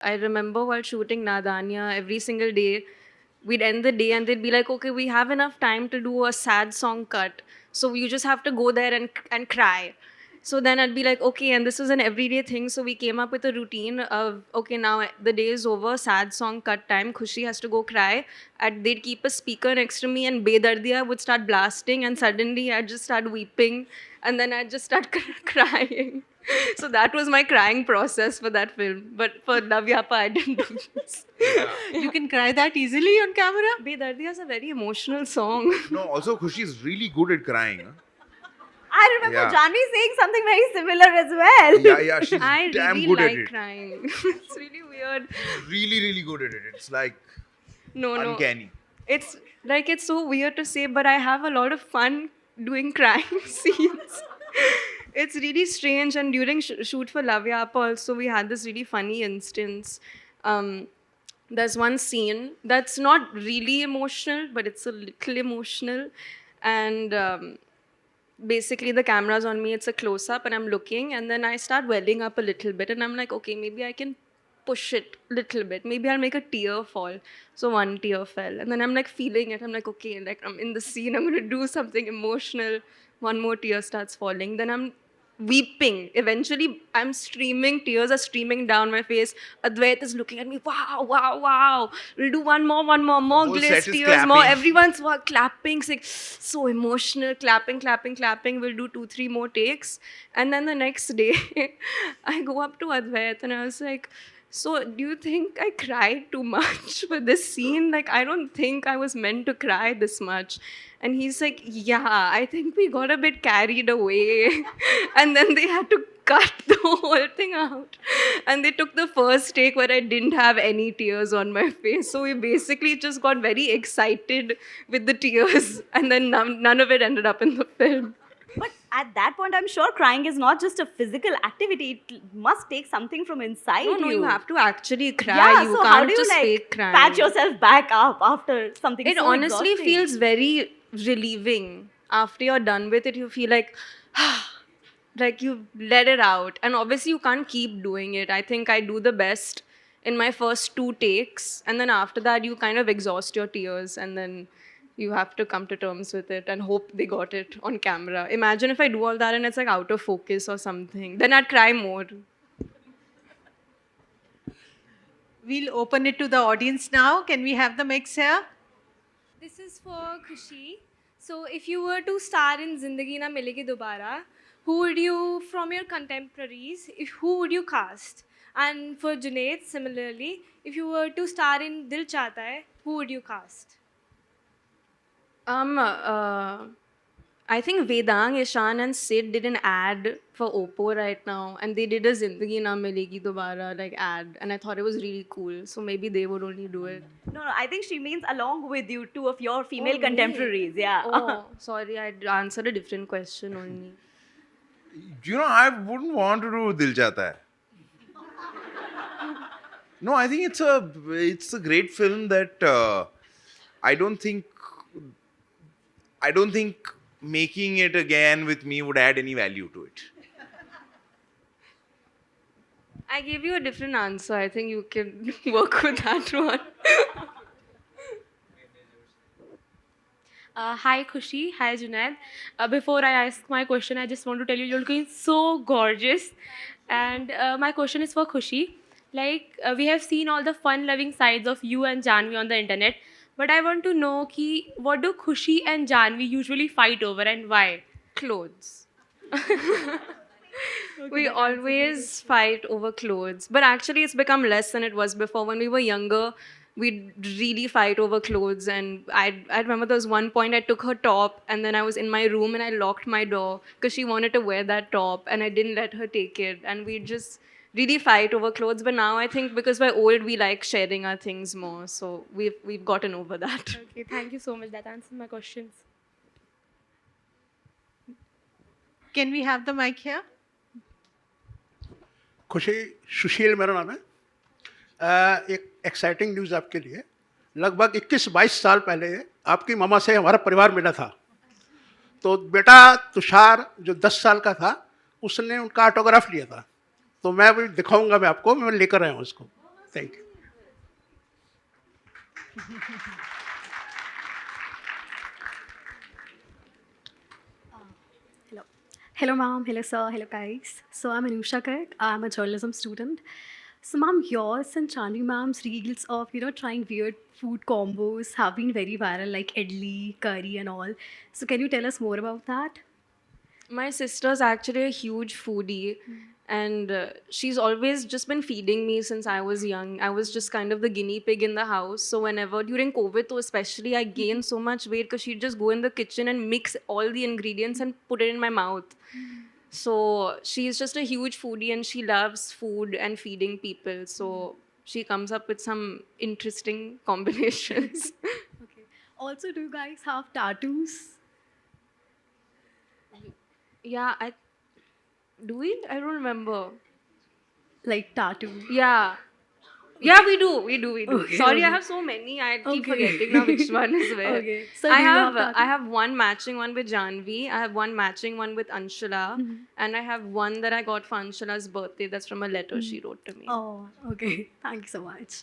I remember while shooting Nadanya, every single day, we'd end the day and they'd be like, okay, we have enough time to do a sad song cut. So you just have to go there and cry. So then I'd be like, okay, and this is an everyday thing. So we came up with a routine of, okay, now the day is over, sad song cut time, Khushi has to go cry. And they'd keep a speaker next to me and Bedardiya would start blasting and suddenly I'd just start weeping and then I'd just start crying. So that was my crying process for that film. But for Navyapa, I didn't do this. You can cry that easily on camera? Bedardiya is a very emotional song. No, also Khushi is really good at crying. Huh? I remember Yeah. Janvi saying something very similar as well. Yeah, she's I damn really good at like it. crying. It's really weird. Really, really good at it. It's like No. uncanny. It's like it's so weird to say, but I have a lot of fun doing crying scenes. It's really strange. And during shoot for Love Yapa also, we had this really funny instance. There's one scene that's not really emotional, but it's a little emotional. And basically the camera's on me, it's a close-up and I'm looking and then I start welling up a little bit and I'm like, okay, maybe I can push it a little bit. Maybe I'll make a tear fall. So one tear fell and then I'm like feeling it. I'm like, okay, like I'm in the scene, I'm gonna do something emotional. One more tear starts falling. Then I'm weeping. Eventually, I'm streaming. Tears are streaming down my face. Advait is looking at me. Wow. We'll do one more whole gliss, set is tears, more. clapping. Everyone's clapping. It's like, so emotional. Clapping. We'll do 2-3 more takes. And then the next day, I go up to Advait and I was like, so do you think I cried too much for this scene? Like, I don't think I was meant to cry this much. And he's like, yeah, I think we got a bit carried away. And then they had to cut the whole thing out. And they took the first take where I didn't have any tears on my face. So we basically just got very excited with the tears. And then none of it ended up in the film. But at that point, I'm sure crying is not just a physical activity. It must take something from inside No, you. you have to actually cry. Yeah, You so can't how do you just like fake crying. patch yourself back up after something It so honestly exhausting? feels very relieving. After you're done with it, you feel like, like you let it out. And obviously, you can't keep doing it. I think I do the best in my first 2 takes. And then after that, you kind of exhaust your tears. And then you have to come to terms with it and hope they got it on camera. Imagine if I do all that and it's like out of focus or something. Then I'd cry more. We'll open it to the audience now. Can we have the mics here? This is for Khushi. So, if you were to star in Zindagi Na Milegi Dobara, who would you, from your contemporaries, who would you cast? And for Junaid, similarly, if you were to star in Dil Chahta Hai, who would you cast? I think Vedang, Ishan and Sid did an ad for Oppo right now and they did a Zindagi Na Milegi Dobara like ad and I thought it was really cool. So maybe they would only do it. No, I think she means along with you, 2 of your female Oh, me? contemporaries. Yeah. Oh, sorry, I answered a different question only. You know, I wouldn't want to do Dil Chahta Hai. No, I think it's a great film that I don't think making it again with me would add any value to it. I gave you a different answer. I think you can work with that one. Hi Khushi, hi Junaid. Before I ask my question, I just want to tell you, you're looking so gorgeous. And my question is for Khushi. Like, we have seen all the fun-loving sides of you and Janvi on the internet. But I want to know what do Khushi and Janvi usually fight over and why? Clothes. We always fight over clothes. But actually, it's become less than it was before. When we were younger, we'd really fight over clothes. And I remember there was one point I took her top and then I was in my room and I locked my door because she wanted to wear that top and I didn't let her take it. And we just really fight over clothes. But now I think because we're old, we like sharing our things more. So we've gotten over that. Okay, thank you so much. That answers my questions. Can we have the mic here? खुशी सुशील मेरा नाम है। एक exciting news आपके लिए। लगभग 21-22 साल पहले आपकी मामा से हमारा परिवार मिला था। तो बेटा तुषार जो 10 साल का था उसने उनका ऑटोग्राफ लिया था। तो मैं भी दिखाऊंगा, मैं आपको, मैं लेकर आया हूँ उसको। Thank you. Hello. Hello, ma'am. Hello, sir. Hello, guys. So, I'm Anusha Kirk. I'm a journalism student. So, ma'am, yours and Chandni ma'am's reels of, trying weird food combos have been very viral, like idli, curry, and all. So, can you tell us more about that? My sister's actually a huge foodie, and she's always just been feeding me since I was young. I was just kind of the guinea pig in the house. So whenever during COVID, though, especially, I gained so much weight because she'd just go in the kitchen and mix all the ingredients and put it in my mouth. So she's just a huge foodie, and she loves food and feeding people. So she comes up with some interesting combinations. Okay. Also, do you guys have tattoos? Yeah, do we? I don't remember. Like tattoo? Yeah. Yeah, we do. Okay, Sorry, I okay. have so many. I keep Okay. forgetting now which one is where. Okay. So, I do you have tattoo? I have one matching one with Janvi. I have one matching one with Anshula, and I have one that I got for Anshula's birthday. That's from a letter she wrote to me. Oh, okay. Thank you so much.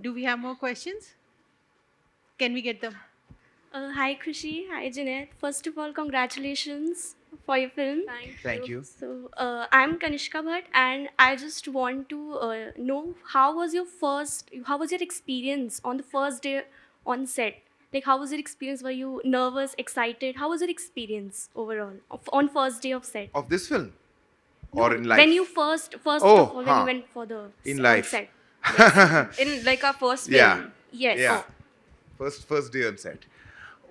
Do we have more questions? Can we get them? Hi Krushi, hi Jeanette. First of all, congratulations for your film. Thank you. So I'm Kanishka Bhatt, and I just want to know how was your experience on the first day on set? Like, how was your experience? Were you nervous, excited? How was your experience overall on first day of set? Of this film? Or in life? When you first Oh, of all, when huh. you went for the In on life. set. In like our first film. Yeah. Yes. Yeah. First day on set.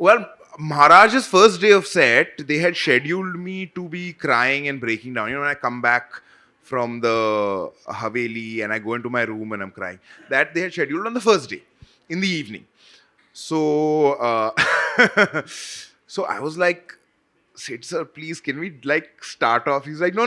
Well, Maharaj's first day of set, they had scheduled me to be crying and breaking down. When I come back from the Haveli and I go into my room and I'm crying. That they had scheduled on the first day, in the evening. So, so I was like, Sid sir, please, can we start off? He's like, no,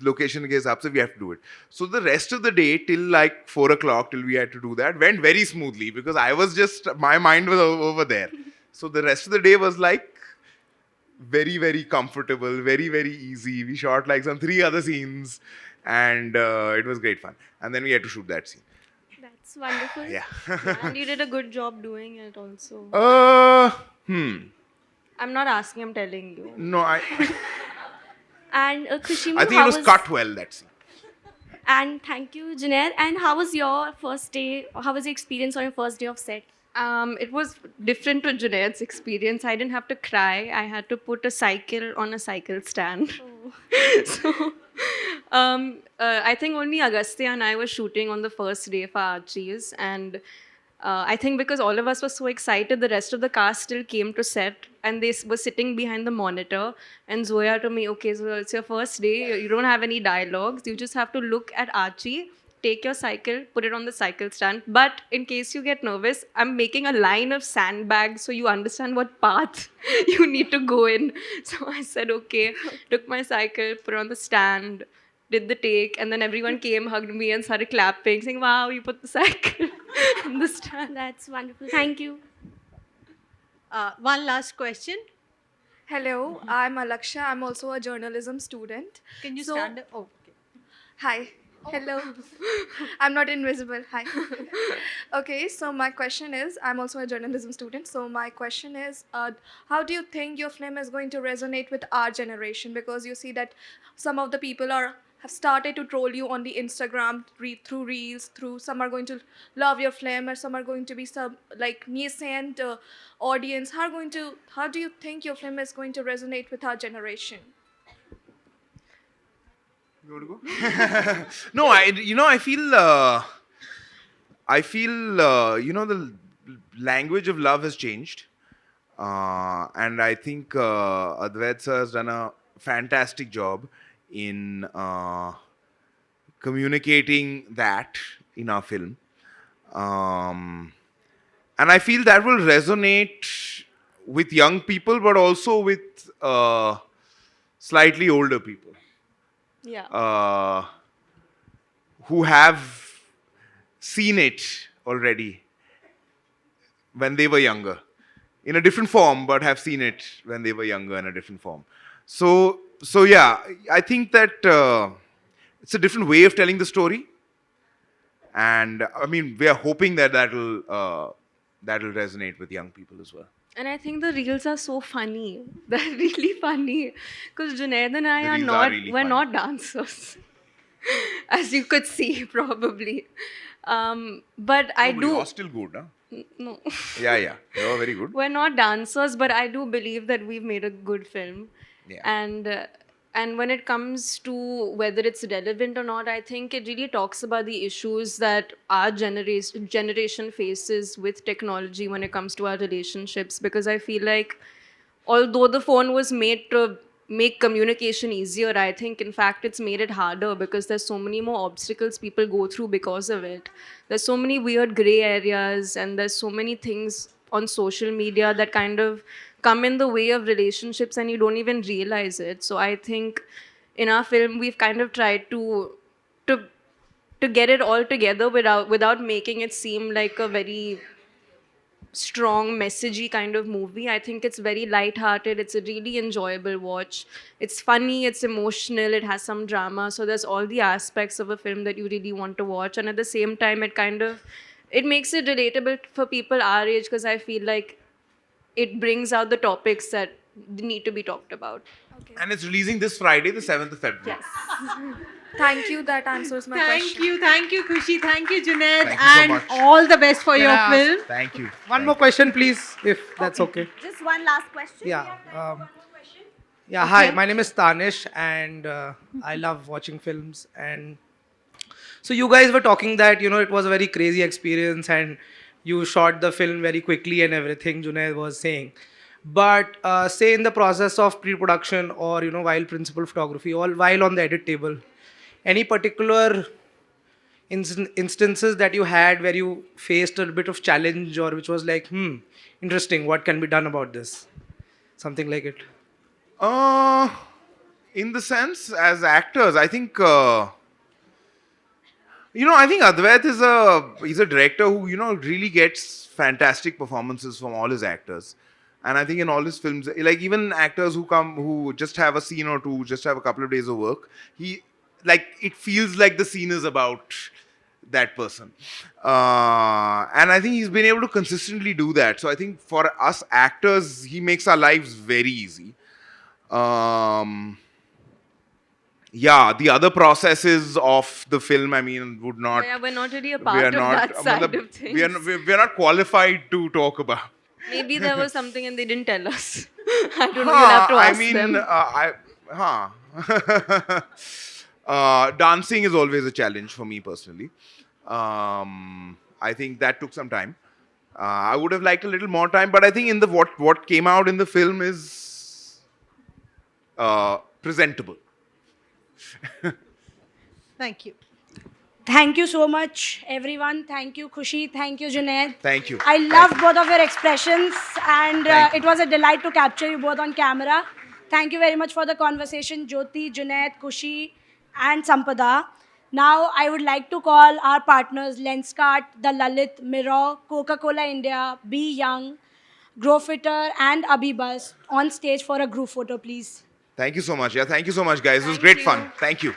location ke hisab se we have to do it. So the rest of the day till 4 o'clock, till we had to do that, went very smoothly because I was just, my mind was over there. So the rest of the day was very, very comfortable, very, very easy. We shot some 3 other scenes and it was great fun. And then we had to shoot that scene. That's wonderful. Yeah. And you did a good job doing it also. I'm not asking, I'm telling you. No, I And Khushi, think it was cut well, that scene. And thank you, Junaid. And how was your first day? How was your experience on your first day of set? It was different to Junaid's experience. I didn't have to cry. I had to put a cycle on a cycle stand. So, I think only Agastya and I were shooting on the first day for Archie's. And I think because all of us were so excited, the rest of the cast still came to set. And they were sitting behind the monitor. And Zoya told me, okay, so it's your first day. You don't have any dialogues. You just have to look at Archie, take your cycle, put it on the cycle stand. But in case you get nervous, I'm making a line of sandbags so you understand what path you need to go in. So I said, okay, took my cycle, put it on the stand, did the take, and then everyone came, hugged me, and started clapping, saying, wow, you put the cycle on the stand. That's wonderful. Thank you. One last question. Hello, I'm Alaksha. I'm also a journalism student. Can you So- stand up? Oh, okay. Hi. Hello. I'm not invisible. Hi. Okay, so my question is, I'm also a journalism student. So my question is, how do you think your film is going to resonate with our generation? Because you see that some of the people have started to troll you on the Instagram through reels. Some are going to love your film, or some are going to be some nascent audience. How do you think your film is going to resonate with our generation? You want to go? No, I feel, the language of love has changed. And I think Advait sir has done a fantastic job in communicating that in our film. And I feel that will resonate with young people, but also with slightly older people. Yeah. Who have seen it already when they were younger, in a different form, but have seen it when they were younger in a different form. So yeah, I think that it's a different way of telling the story. And I mean, we are hoping that that'll resonate with young people as well. And I think the reels are so funny. They're really funny. Because Junaid and I The are reels not, are really we're funny. not dancers. As you could see, probably. But I No, but do. you're still good, huh? No. Yeah. You're very good. We're not dancers, but I do believe that we've made a good film. Yeah. And when it comes to whether it's relevant or not, I think it really talks about the issues that our generation faces with technology when it comes to our relationships. Because I feel like although the phone was made to make communication easier, I think in fact it's made it harder because there's so many more obstacles people go through because of it. There's so many weird gray areas and there's so many things on social media that kind of come in the way of relationships and you don't even realize it. So I think in our film we've kind of tried to get it all together without making it seem like a very strong, messagey kind of movie. I think it's very light-hearted. It's a really enjoyable watch. It's funny, it's emotional, it has some drama. So there's all the aspects of a film that you really want to watch. And at the same time, it makes it relatable for people our age because I feel like it brings out the topics that need to be talked about. And it's releasing this Friday, the 7th of February. Yes. Thank you. That answers my question. Thank you, Khushi. Thank you, Junaid. Thank you so And much. all the best for Can your I ask- film. Thank you. One more question, please, if that's okay. Just one last question. Yeah. Yeah. Hi, my name is Tanish, and I love watching films. And so you guys were talking that it was a very crazy experience, and you shot the film very quickly and everything. Junaid was saying, but say in the process of pre-production or while principal photography or while on the edit table, any particular instances that you had where you faced a bit of challenge or which was like, interesting, what can be done about this? Something like it. In the sense, as actors, I think, I think Advait he's a director who, really gets fantastic performances from all his actors. And I think in all his films, like even actors who just have a scene or two, just have a couple of days of work, it feels like the scene is about that person. And I think he's been able to consistently do that. So I think for us actors, he makes our lives very easy. Yeah, the other processes of the film, I mean, would not. Yeah, we're not really a part of that side of things. We are not qualified to talk about. Maybe there was something and they didn't tell us. I don't know. You'll have to ask them. Dancing is always a challenge for me personally. I think that took some time. I would have liked a little more time, but I think in the what came out in the film is presentable. Thank you. Thank you so much, everyone. Thank you, Khushi. Thank you, Junaid. Thank you. I loved both of your expressions, and Thank you. it was a delight to capture you both on camera. Thank you very much for the conversation, Jyoti, Junaid, Khushi, and Sampada. Now, I would like to call our partners Lenskart, The Lalit, Mirror, Coca-Cola India, Be Young, Growfitter, and Abibus on stage for a group photo, please. Thank you so much. Yeah, thank you so much, guys. It was Thank great you. fun. Thank you.